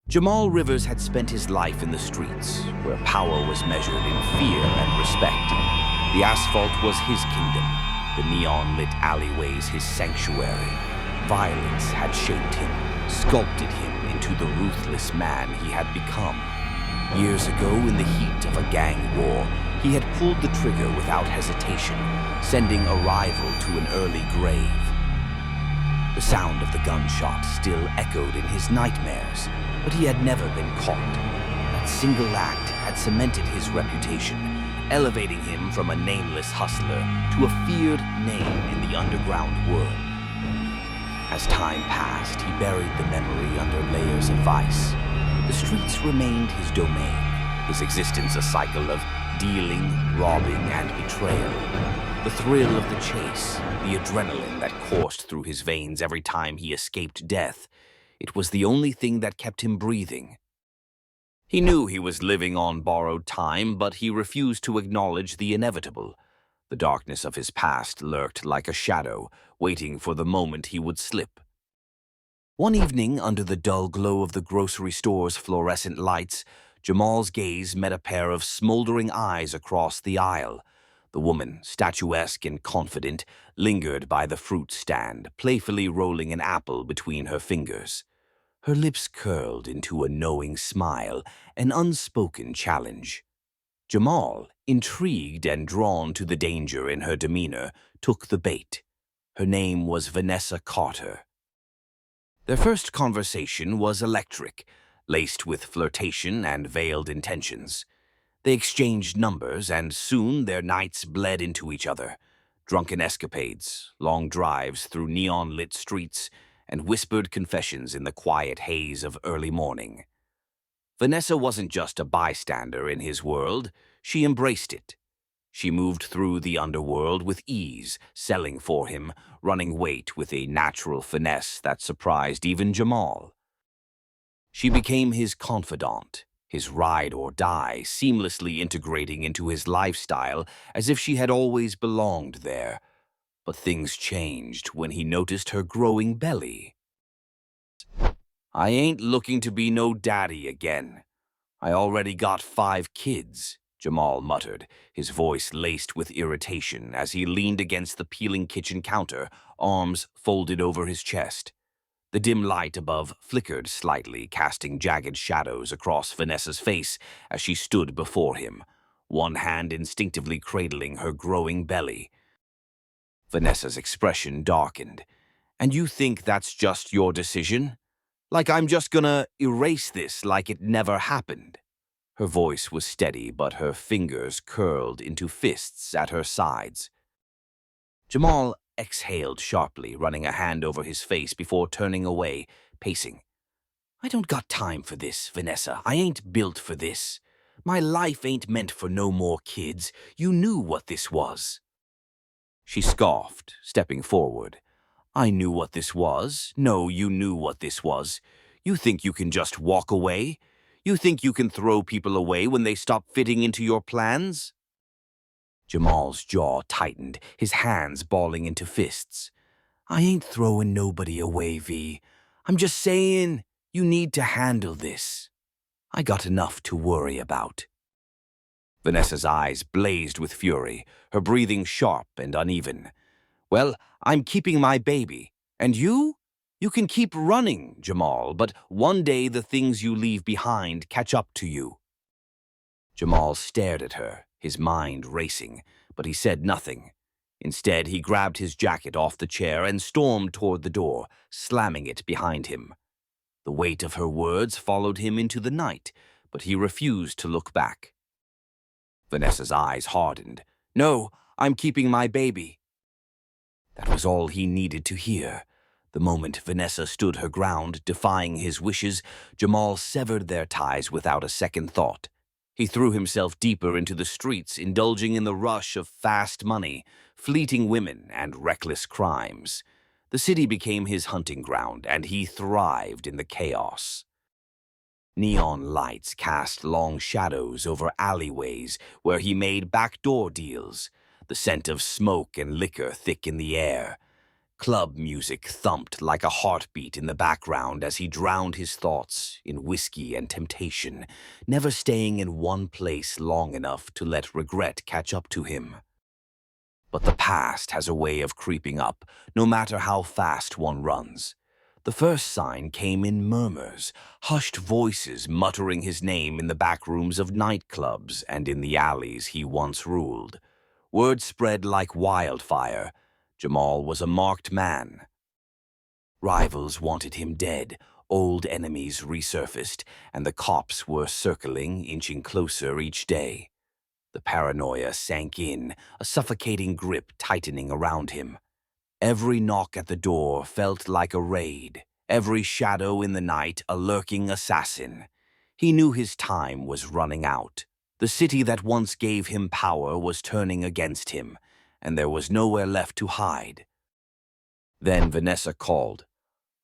Jamal Rivers had spent his life in the streets, where power was measured in fear and respect. The asphalt was his kingdom, the neon-lit alleyways his sanctuary. Violence had shaped him, sculpted him into the ruthless man he had become. Years ago, in the heat of a gang war, he had pulled the trigger without hesitation, sending a rival to an early grave. The sound of the gunshot still echoed in his nightmares, but he had never been caught. That single act had cemented his reputation, elevating him from a nameless hustler to a feared name in the underground world. As time passed, he buried the memory under layers of vice. The streets remained his domain, his existence a cycle of dealing, robbing, and betrayal. The thrill of the chase, the adrenaline that coursed through his veins every time he escaped death, it was the only thing that kept him breathing. He knew he was living on borrowed time, but he refused to acknowledge the inevitable. The darkness of his past lurked like a shadow, waiting for the moment he would slip. One evening, under the dull glow of the grocery store's fluorescent lights, Jamal's gaze met a pair of smoldering eyes across the aisle. The woman, statuesque and confident, lingered by the fruit stand, playfully rolling an apple between her fingers. Her lips curled into a knowing smile, an unspoken challenge. Jamal, intrigued and drawn to the danger in her demeanor, took the bait. Her name was Vanessa Carter. Their first conversation was electric, laced with flirtation and veiled intentions. They exchanged numbers, and soon their nights bled into each other. Drunken escapades, long drives through neon-lit streets, and whispered confessions in the quiet haze of early morning. Vanessa wasn't just a bystander in his world, she embraced it. She moved through the underworld with ease, selling for him, running weight with a natural finesse that surprised even Jamal. She became his confidant, his ride or die, seamlessly integrating into his lifestyle as if she had always belonged there. But things changed when he noticed her growing belly. "I ain't looking to be no daddy again. I already got 5 kids," Jamal muttered, his voice laced with irritation as he leaned against the peeling kitchen counter, arms folded over his chest. The dim light above flickered slightly, casting jagged shadows across Vanessa's face as she stood before him, one hand instinctively cradling her growing belly. Vanessa's expression darkened. "And you think that's just your decision? Like I'm just gonna erase this like it never happened?" Her voice was steady, but her fingers curled into fists at her sides. Jamal exhaled sharply, running a hand over his face before turning away, pacing. "I don't got time for this, Vanessa. I ain't built for this. My life ain't meant for no more kids. You knew what this was." She scoffed, stepping forward. "I knew what this was. No, you knew what this was. You think you can just walk away? You think you can throw people away when they stop fitting into your plans?" Jamal's jaw tightened, his hands balling into fists. "I ain't throwing nobody away, V. I'm just saying you need to handle this. I got enough to worry about." Vanessa's eyes blazed with fury, her breathing sharp and uneven. "Well, I'm keeping my baby. And you? You can keep running, Jamal, but one day the things you leave behind catch up to you." Jamal stared at her, his mind racing, but he said nothing. Instead, he grabbed his jacket off the chair and stormed toward the door, slamming it behind him. The weight of her words followed him into the night, but he refused to look back. Vanessa's eyes hardened. "No, I'm keeping my baby." That was all he needed to hear. The moment Vanessa stood her ground, defying his wishes, Jamal severed their ties without a second thought. He threw himself deeper into the streets, indulging in the rush of fast money, fleeting women, and reckless crimes. The city became his hunting ground, and he thrived in the chaos. Neon lights cast long shadows over alleyways where he made backdoor deals, the scent of smoke and liquor thick in the air. Club music thumped like a heartbeat in the background as he drowned his thoughts in whiskey and temptation, never staying in one place long enough to let regret catch up to him. But the past has a way of creeping up, no matter how fast one runs. The first sign came in murmurs, hushed voices muttering his name in the back rooms of nightclubs and in the alleys he once ruled. Word spread like wildfire. Jamal was a marked man. Rivals wanted him dead, old enemies resurfaced, and the cops were circling, inching closer each day. The paranoia sank in, a suffocating grip tightening around him. Every knock at the door felt like a raid, every shadow in the night a lurking assassin. He knew his time was running out. The city that once gave him power was turning against him, and there was nowhere left to hide. Then Vanessa called.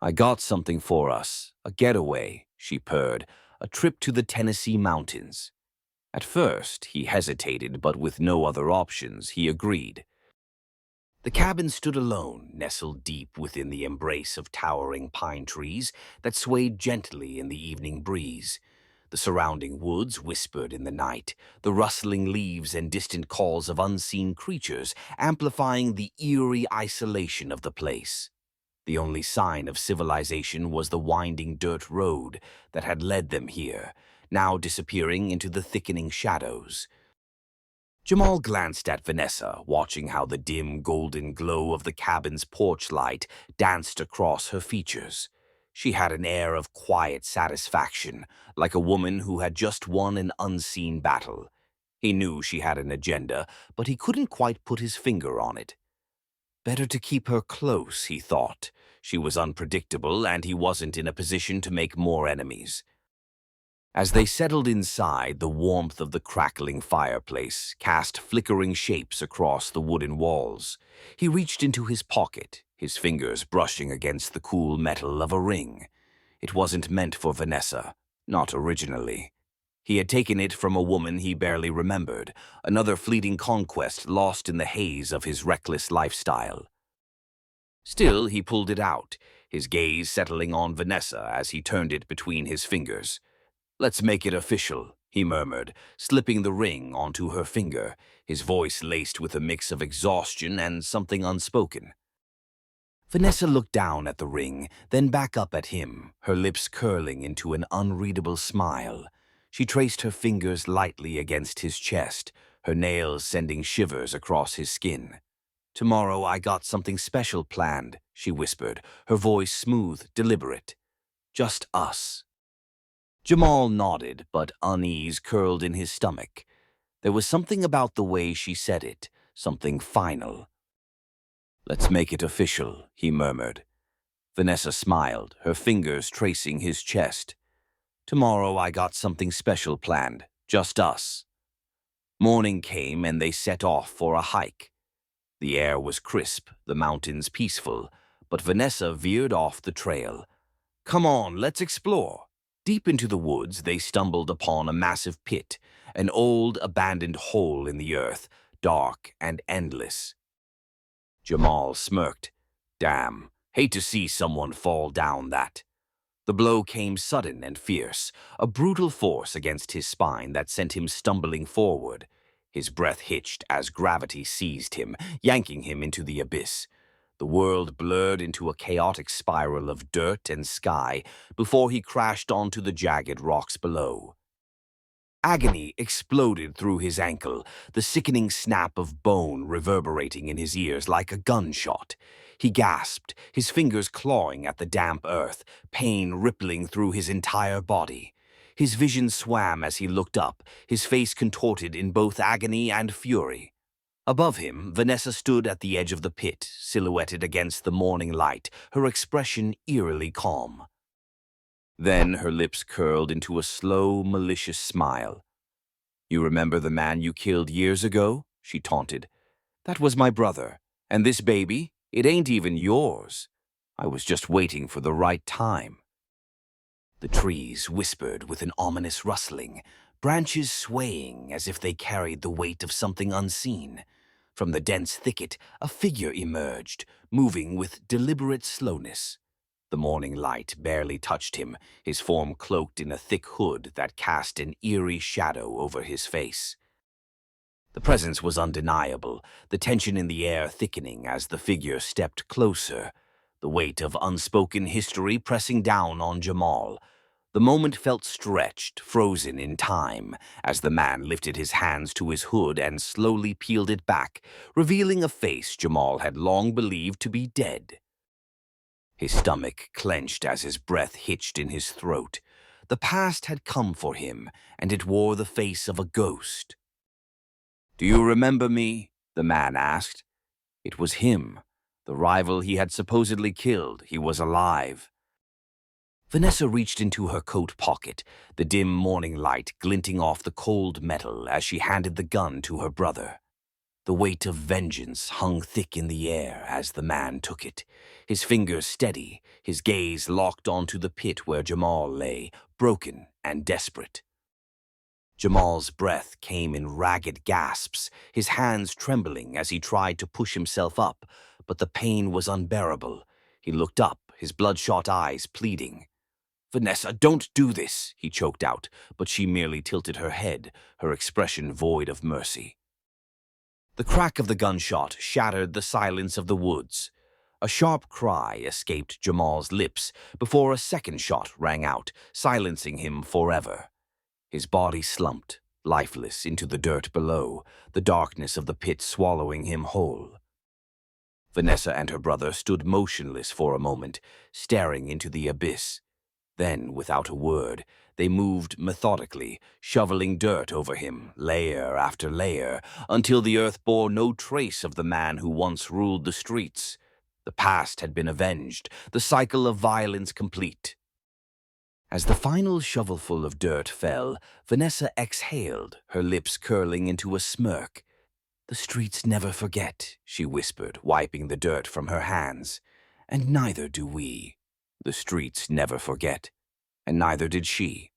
"I got something for us, a getaway," she purred, "a trip to the Tennessee mountains." At first, he hesitated, but with no other options, he agreed. The cabin stood alone, nestled deep within the embrace of towering pine trees that swayed gently in the evening breeze. The surrounding woods whispered in the night, the rustling leaves and distant calls of unseen creatures amplifying the eerie isolation of the place. The only sign of civilization was the winding dirt road that had led them here, now disappearing into the thickening shadows. Jamal glanced at Vanessa, watching how the dim golden glow of the cabin's porch light danced across her features. She had an air of quiet satisfaction, like a woman who had just won an unseen battle. He knew she had an agenda, but he couldn't quite put his finger on it. Better to keep her close, he thought. She was unpredictable, and he wasn't in a position to make more enemies. As they settled inside, the warmth of the crackling fireplace cast flickering shapes across the wooden walls. He reached into his pocket, his fingers brushing against the cool metal of a ring. It wasn't meant for Vanessa, not originally. He had taken it from a woman he barely remembered, another fleeting conquest lost in the haze of his reckless lifestyle. Still, he pulled it out, his gaze settling on Vanessa as he turned it between his fingers. "Let's make it official," he murmured, slipping the ring onto her finger, his voice laced with a mix of exhaustion and something unspoken. Vanessa looked down at the ring, then back up at him, her lips curling into an unreadable smile. She traced her fingers lightly against his chest, her nails sending shivers across his skin. "Tomorrow I got something special planned," she whispered, her voice smooth, deliberate. "Just us." Jamal nodded, but unease curled in his stomach. There was something about the way she said it, something final. "Let's make it official," he murmured. Vanessa smiled, her fingers tracing his chest. "Tomorrow I got something special planned, just us." Morning came and they set off for a hike. The air was crisp, the mountains peaceful, but Vanessa veered off the trail. "Come on, let's explore." Deep into the woods, they stumbled upon a massive pit, an old, abandoned hole in the earth, dark and endless. Jamal smirked. "Damn, hate to see someone fall down that." The blow came sudden and fierce, a brutal force against his spine that sent him stumbling forward. His breath hitched as gravity seized him, yanking him into the abyss. The world blurred into a chaotic spiral of dirt and sky before he crashed onto the jagged rocks below. Agony exploded through his ankle, the sickening snap of bone reverberating in his ears like a gunshot. He gasped, his fingers clawing at the damp earth, pain rippling through his entire body. His vision swam as he looked up, his face contorted in both agony and fury. Above him, Vanessa stood at the edge of the pit, silhouetted against the morning light, her expression eerily calm. Then her lips curled into a slow, malicious smile. "You remember the man you killed years ago?" she taunted. "That was my brother. And this baby, it ain't even yours. I was just waiting for the right time." The trees whispered with an ominous rustling, branches swaying as if they carried the weight of something unseen. From the dense thicket, a figure emerged, moving with deliberate slowness. The morning light barely touched him, his form cloaked in a thick hood that cast an eerie shadow over his face. The presence was undeniable, the tension in the air thickening as the figure stepped closer, the weight of unspoken history pressing down on Jamal. The moment felt stretched, frozen in time, as the man lifted his hands to his hood and slowly peeled it back, revealing a face Jamal had long believed to be dead. His stomach clenched as his breath hitched in his throat. The past had come for him, and it wore the face of a ghost. "Do you remember me?" the man asked. It was him, the rival he had supposedly killed. He was alive. Vanessa reached into her coat pocket, the dim morning light glinting off the cold metal as she handed the gun to her brother. The weight of vengeance hung thick in the air as the man took it, his fingers steady, his gaze locked onto the pit where Jamal lay, broken and desperate. Jamal's breath came in ragged gasps, his hands trembling as he tried to push himself up, but the pain was unbearable. He looked up, his bloodshot eyes pleading. "Vanessa, don't do this," he choked out, but she merely tilted her head, her expression void of mercy. The crack of the gunshot shattered the silence of the woods. A sharp cry escaped Jamal's lips before a second shot rang out, silencing him forever. His body slumped, lifeless, into the dirt below, the darkness of the pit swallowing him whole. Vanessa and her brother stood motionless for a moment, staring into the abyss. Then, without a word, they moved methodically, shoveling dirt over him, layer after layer, until the earth bore no trace of the man who once ruled the streets. The past had been avenged, the cycle of violence complete. As the final shovelful of dirt fell, Vanessa exhaled, her lips curling into a smirk. "The streets never forget," she whispered, wiping the dirt from her hands. "And neither do we." The streets never forget, and neither did she.